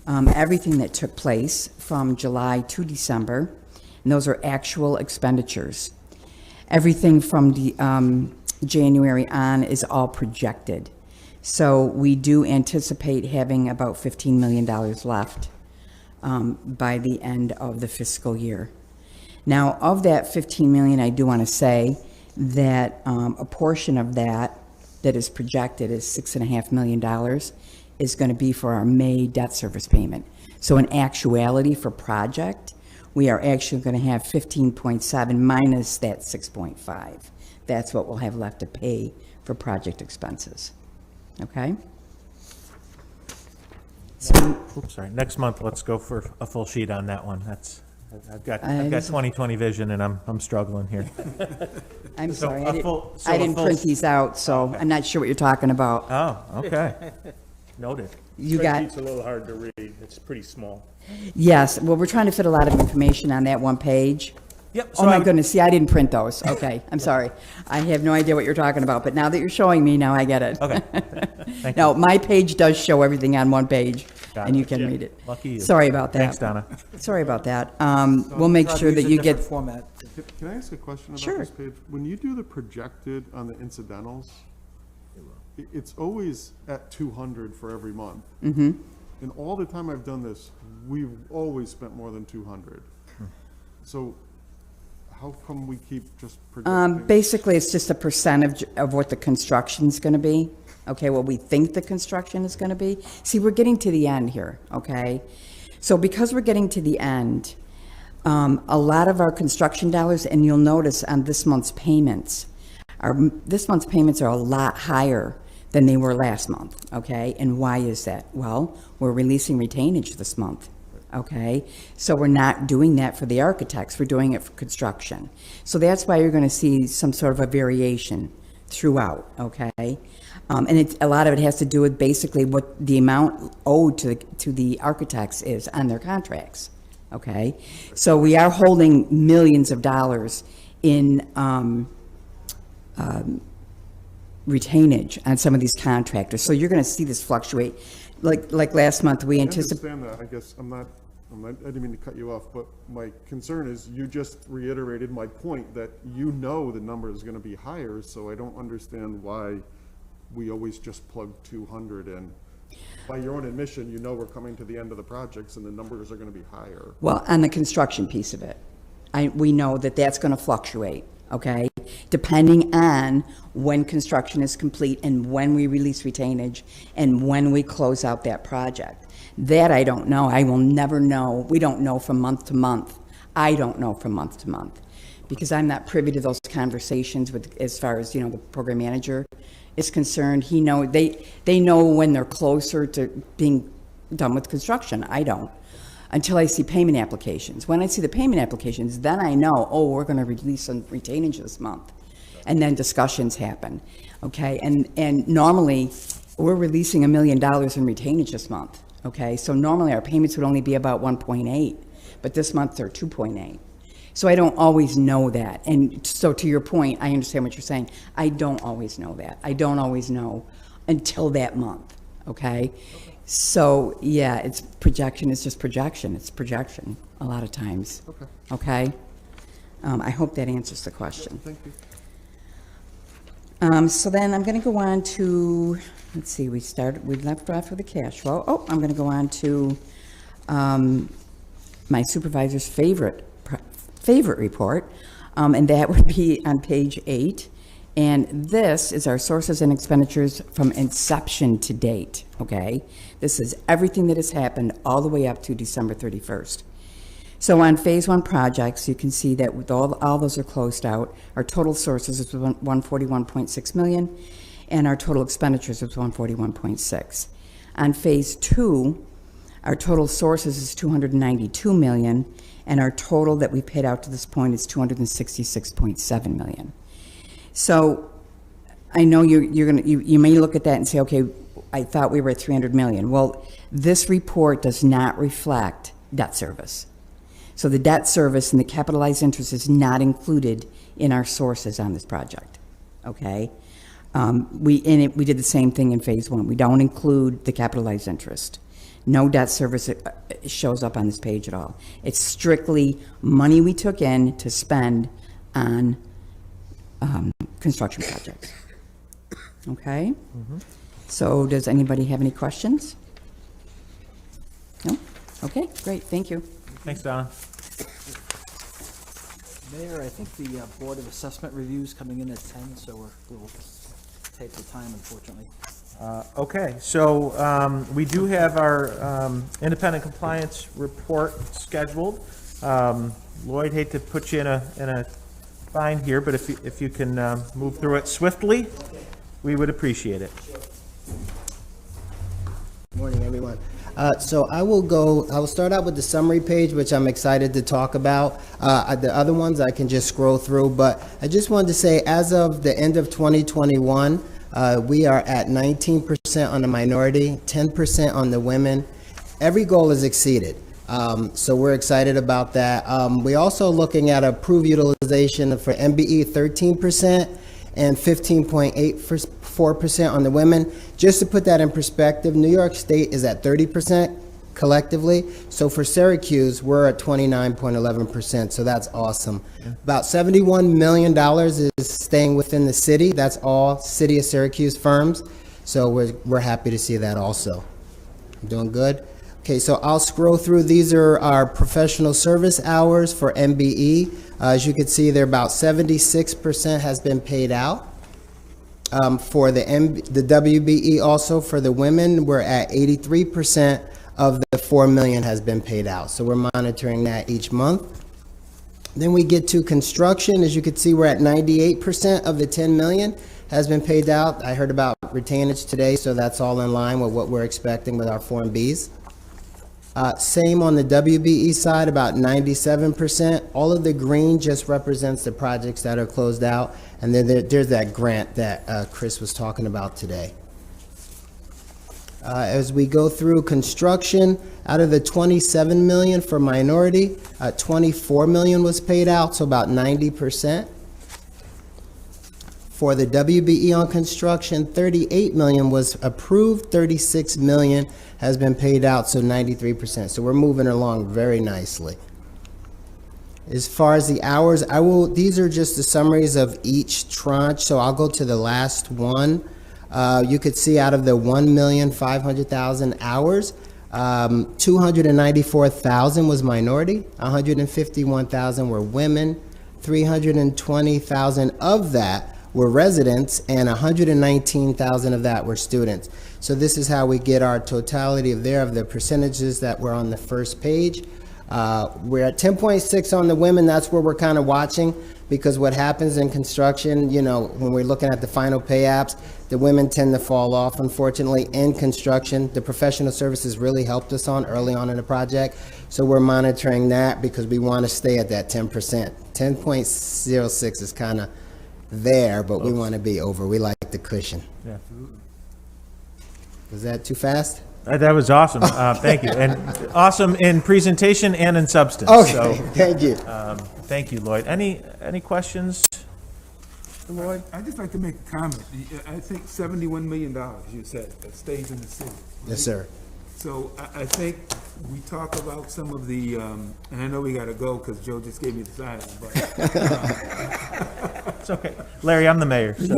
everything that took place from July to December, and those are actual expenditures. Everything from the January on is all projected. So we do anticipate having about $15 million left by the end of the fiscal year. Now, of that $15 million, I do want to say that a portion of that is projected is $6.5 million is going to be for our May debt service payment. So in actuality for project, we are actually going to have 15.7 minus that 6.5. That's what we'll have left to pay for project expenses. Okay? Oops, sorry. Next month, let's go for a full sheet on that one. I've got 20/20 vision, and I'm struggling here. I'm So sorry, a I didn't, full- so I a didn't full- print these out, so I'm not sure what you're talking about. Oh, okay. Noted. You got, Spreadsheet's a little hard to read. It's pretty small. yes, well, we're trying to fit a lot of information on that one page. Yep. Oh my goodness, see, I didn't print those. Okay, I'm sorry. I have no idea what you're talking about, but now that you're showing me, now I get it. Okay. Thank No, my page does show everything on one page, Got and it. you can read it. Lucky you. Sorry about that. Thanks, Donna. Sorry about that. We'll make Try to sure use that a you different get, Format. Can I ask a question about Sure. this page? When you do the projected on the incidentals, it's always at 200 for every month. Mm-hmm. And all the time I've done this, we've always spent more than 200. So how come we keep just projecting? basically, it's just a percentage of what the construction's gonna be, okay, what we think the construction is gonna be. See, we're getting to the end here, okay? So because we're getting to the end, a lot of our construction dollars, and you'll notice on this month's payments, this month's payments are a lot higher than they were last month, okay? And why is that? Well, we're releasing retainage this month, okay? So we're not doing that for the architects, we're doing it for construction. So that's why you're gonna see some sort of a variation throughout, okay? And a lot of it has to do with basically what the amount owed to the architects is on their contracts, okay? So we are holding millions of dollars in retainage on some of these contractors. So you're going to see this fluctuate. Like last month, we I anticipated. understand that. I guess I didn't mean to cut you off, but my concern is you just reiterated my point that you know the number is gonna be higher, so I don't understand why we always just plug 200 in. By your own admission, you know we're coming to the end of the projects and the numbers are gonna be higher. Well, on the construction piece of it, we know that that's going to fluctuate, okay? Depending on when construction is complete and when we release retainage and when we close out that project. That I don't know. I will never know. We don't know from month to month. I don't know from month to month because I'm not privy to those conversations with, as far as, the program manager is concerned. They know when they're closer to being done with construction. I don't. Until I see payment applications. When I see the payment applications, then I know, oh, we're going to release some retainage this month. And then discussions happen, okay? And normally, we're releasing $1 million in retainage this month, okay? So normally, our payments would only be about 1.8, but this month, they're 2.8. So I don't always know that. And so to your point, I understand what you're saying. I don't always know that. I don't always know until that month, okay? So, yeah, it's projection, it's just projection, it's projection a lot of times. Okay. Okay? I hope that answers the question. Thank you. So then I'm going to go on to, let's see, we left off with the cash flow. Oh, I'm going to go on to my supervisor's favorite report, and that would be on page 8. And this is our sources and expenditures from inception to date, okay? This is everything that has happened all the way up to December 31st. So on Phase 1 projects, you can see that with all those are closed out. Our total sources is 141.6 million, and our total expenditures is 141.6. On Phase 2, our total sources is 292 million, and our total that we paid out to this point is 266.7 million. So I know you may look at that and say, okay, I thought we were at 300 million. Well, this report does not reflect debt service. So the debt service and the capitalized interest is not included in our sources on this project, okay? We did the same thing in Phase 1. We don't include the capitalized interest. No debt service shows up on this page at all. It's strictly money we took in to spend on construction projects, okay? So does anybody have any questions? No? Okay, great, thank you. Thanks, Donna. Mayor, I think the Board of Assessment review is coming in at 10, so we'll take the time, unfortunately. Okay, so we do have our independent compliance report scheduled. Lloyd, hate to put you in a bind here, but if you can move through it swiftly, we would appreciate it. Morning, everyone. So I will start out with the summary page, which I'm excited to talk about. The other ones I can just scroll through, but I just wanted to say, as of the end of 2021, we are at 19% on the minority, 10% on the women. Every goal is exceeded. So we're excited about that. We're also looking at approved utilization for MBE 13% and 15.84% on the women. Just to put that in perspective, New York State is at 30% collectively. So for Syracuse, we're at 29.11%. So that's awesome. About $71 million is staying within the city. That's all City of Syracuse firms. So we're happy to see that also. I'm doing good. Okay, so I'll scroll through. These are our professional service hours for MBE. As you can see, they're about 76% has been paid out. For the WBE also, for the women, we're at 83% of the 4 million has been paid out. So we're monitoring that each month. Then we get to construction. As you can see, we're at 98% of the 10 million has been paid out. I heard about retainage today, so that's all in line with what we're expecting with our Form Bs. Same on the WBE side, about 97%. All of the green just represents the projects that are closed out. And then there's that grant that Chris was talking about today. As we go through construction, out of the 27 million for minority, 24 million was paid out, so about 90%. For the WBE on construction, 38 million was approved, 36 million has been paid out, so 93%. So we're moving along very nicely. As far as the hours, these are just the summaries of each tranche, so I'll go to the last one. You could see out of the 1,500,000 hours, 294,000 was minority, 151,000 were women, 320,000 of that were residents, and 119,000 of that were students. So this is how we get our totality of the percentages that were on the first page. We're at 10.6 on the women. That's where we're kind of watching, because what happens in construction, you know, when we're looking at the final pay apps, the women tend to fall off, unfortunately, in construction. The professional services really helped us early on in the project. So we're monitoring that because we want to stay at that 10%. 10.06 is kind of there, but we want to be over. We like the cushion. Yeah. Was that too fast? That was awesome. Thank you. And awesome in presentation and in substance. Okay, So, thank you. thank you, Lloyd. Any questions for Lloyd? I'd just like to make a comment. I think $71 million, you said, that stays in the city. Yes, sir. So I think we talk about some of the, and I know we gotta go because Joe just gave me the silence, but It's okay. Larry, I'm the mayor. So.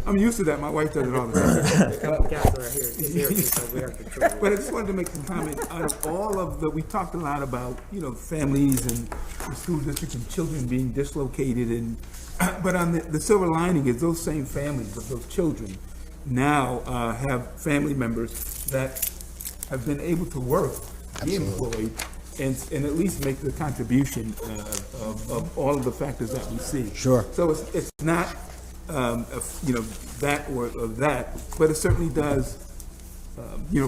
I'm used to that. My wife does it all the time. Counselor here, is here, so we have control. But I just wanted to make some comment out of all of the, we talked a lot about, families and the school district and children being dislocated and, but on the silver lining is those same families of those children now have family members that have been able to work, be employed, and at least make the contribution of all of the factors that we see. Sure. So it's not, that or that, but it certainly does,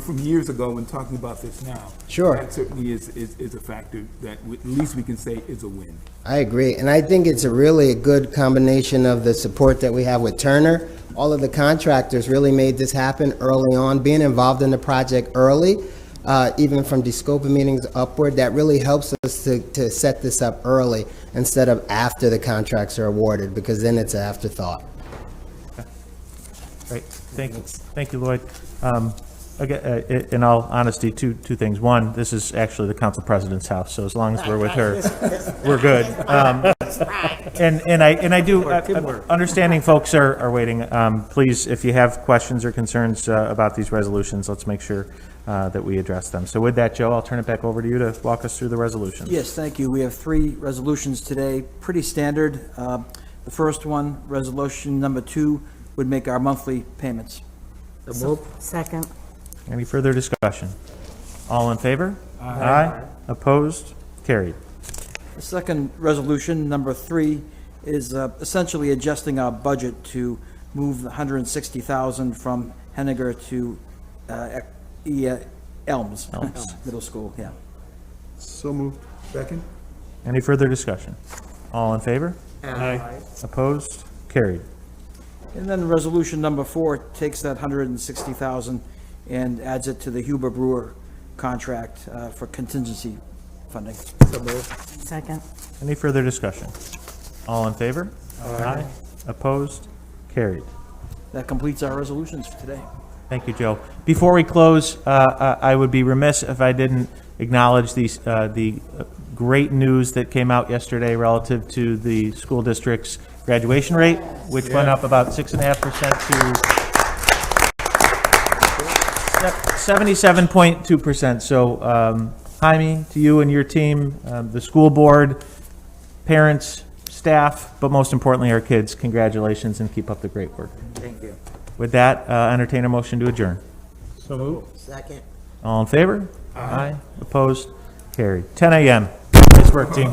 from years ago when talking about this now. Sure. That certainly is a factor that at least we can say is a win. I agree, and I think it's a really good combination of the support that we have with Turner. All of the contractors really made this happen early on, being involved in the project early, even from de-scoping meetings upward, that really helps us to set this up early instead of after the contracts are awarded, because then it's an afterthought. Great, thank you, Lloyd. Again, in all honesty, two things. One, this is actually the council president's house, so as long as we're with her, we're good. And I do, understanding folks are waiting. Please, if you have questions or concerns about these resolutions, let's make sure that we address them. So with that, Joe, I'll turn it back over to you to walk us through the resolutions. Yes, thank you. We have 3 resolutions today, pretty standard. The first one, resolution number 2, would make our monthly payments. Second. Any further discussion? All in favor? Aye. Opposed? Carried. The second resolution, number 3, is essentially adjusting our budget to move the $160,000 from Henniger to Elms Middle School, yeah. So moved. Second? Any further discussion? All in favor? Aye. Opposed? Carried. And then resolution number 4 takes that $160,000 and adds it to the Huber Brewer contract for contingency funding. Second. Any further discussion? All in favor? Aye. Opposed? Carried. That completes our resolutions for today. Thank you, Joe. Before we close, I would be remiss if I didn't acknowledge the great news that came out yesterday relative to the school district's graduation rate, which went up about 6.5% to 77.2%. So, Jaime, to you and your team, the school board, parents, staff, but most importantly, our kids, congratulations and keep up the great work. Thank you. With that, entertain a motion to adjourn. So moved. Second. All in favor? Aye. Opposed? Carried. 10 a.m. Nice work, team.